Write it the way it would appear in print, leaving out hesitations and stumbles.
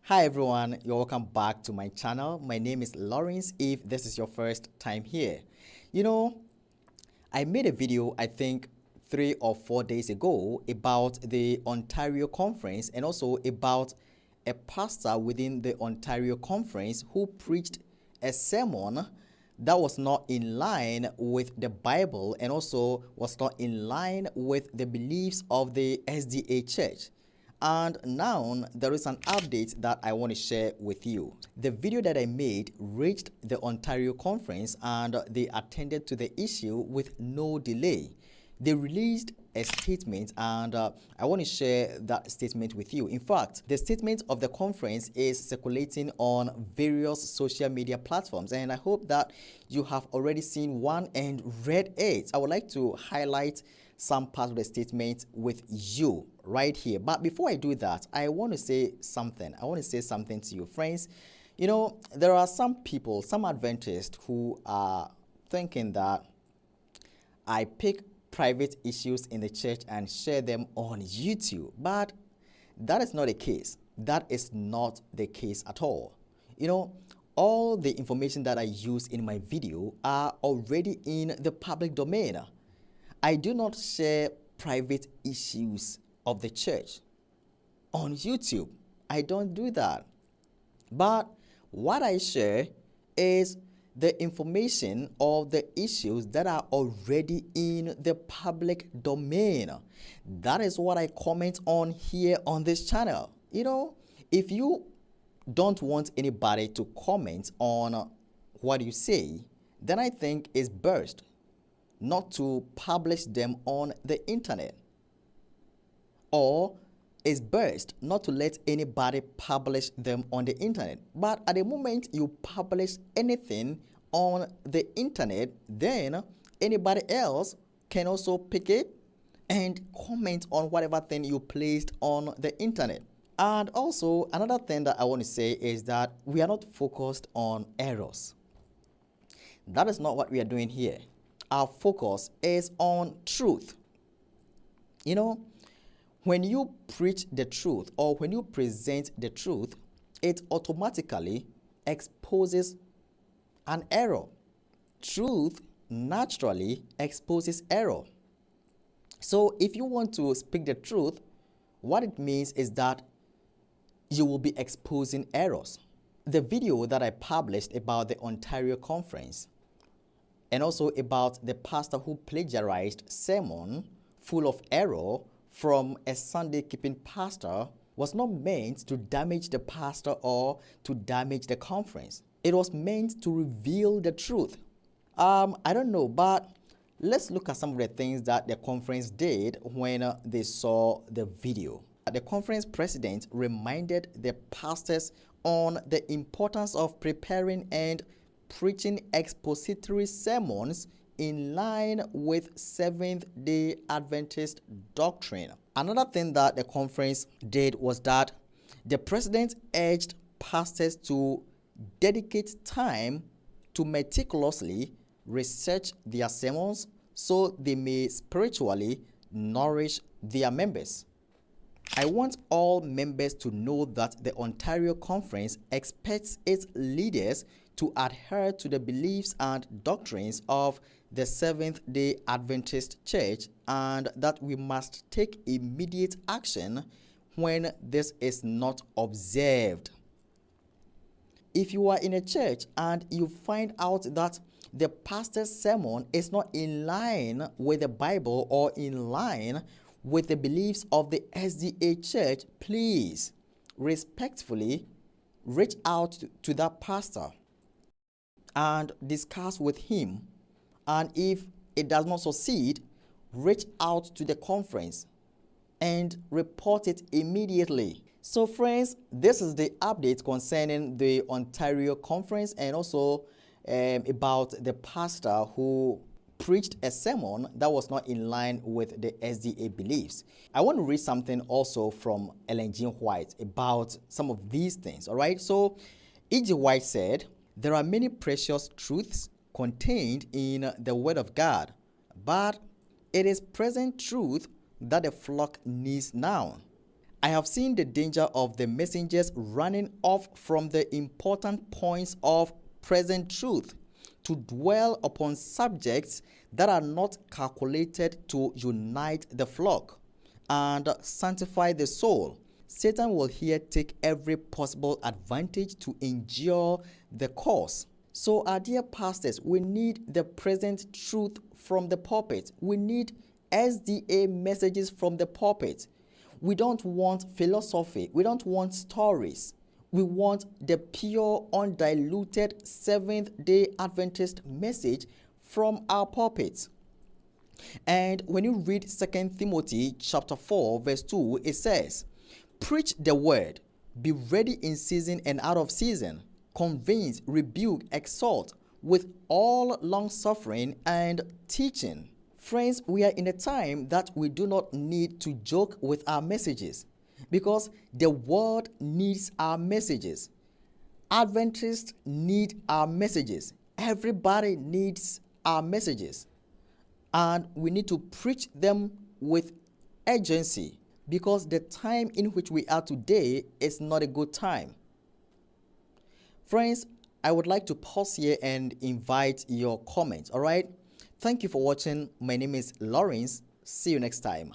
Hi everyone, you're welcome back to my channel. My name is Lawrence if this is your first time here. I made a video I think 3 or 4 days ago about the Ontario Conference and also about a pastor within the Ontario Conference who preached a sermon that was not in line with the Bible and also was not in line with the beliefs of the SDA Church. And now there is an update that I want to share with you. The video that I made reached the Ontario Conference and they attended to the issue with no delay. They released a statement and I want to share that statement with you. In fact, the statement of the conference is circulating on various social media platforms and I hope that you have already seen one and read it. I would like to highlight some part of the statement with you right here. But before I do that, I want to say something. I want to say something to you, friends. There are some people, some Adventists who are thinking that I pick private issues in the church and share them on YouTube. But that is not the case. That is not the case at all. All the information that I use in my video are already in the public domain. I do not share private issues of the church on YouTube. I don't do that. But what I share is the information of the issues that are already in the public domain. That is what I comment on here on this channel. If you don't want anybody to comment on what you say, then I think it's best not to publish them on the internet, or it's best not to let anybody publish them on the internet. But at the moment you publish anything on the internet, then anybody else can also pick it and comment on whatever thing you placed on the internet. And also another thing that I want to say is that we are not focused on errors. That is not what we are doing here. Our focus is on truth. When you preach the truth or when you present the truth, it automatically exposes an error. Truth naturally exposes error. So if you want to speak the truth, what it means is that you will be exposing errors. The video that I published about the Ontario Conference and also about the pastor who plagiarized sermon full of error from a Sunday keeping pastor was not meant to damage the pastor or to damage the conference. It was meant to reveal the truth. I don't know, but let's look at some of the things that the conference did when they saw the video. The conference president reminded the pastors on the importance of preparing and preaching expository sermons in line with Seventh-day Adventist doctrine. Another thing that the conference did was that the president urged pastors to dedicate time to meticulously research their sermons so they may spiritually nourish their members. I want all members to know that the Ontario Conference expects its leaders to adhere to the beliefs and doctrines of the Seventh-day Adventist Church and that we must take immediate action when this is not observed. If you are in a church and you find out that the pastor's sermon is not in line with the Bible or in line with the beliefs of the SDA Church, please respectfully reach out to that pastor and discuss with him. And if it does not succeed, reach out to the conference and report it immediately. So friends, this is the update concerning the Ontario Conference and also about the pastor who preached a sermon that was not in line with the SDA beliefs. I want to read something also from Ellen G. White about some of these things, all right? So E.G. White said, "There are many precious truths contained in the Word of God, but it is present truth that the flock needs now. I have seen the danger of the messengers running off from the important points of present truth to dwell upon subjects that are not calculated to unite the flock and sanctify the soul. Satan will here take every possible advantage to injure the cause. So, our dear pastors, we need the present truth from the pulpit. We need SDA messages from the pulpit. We don't want philosophy. We don't want stories. We want the pure, undiluted Seventh-day Adventist message from our pulpit. And when you read 2 Timothy chapter 4, verse 2, it says, "Preach the word, be ready in season and out of season, convince, rebuke, exhort with all long-suffering and teaching." Friends, we are in a time that we do not need to joke with our messages because the world needs our messages. Adventists need our messages. Everybody needs our messages. And we need to preach them with urgency because the time in which we are today is not a good time. Friends, I would like to pause here and invite your comments, all right? Thank you for watching. My name is Lawrence. See you next time.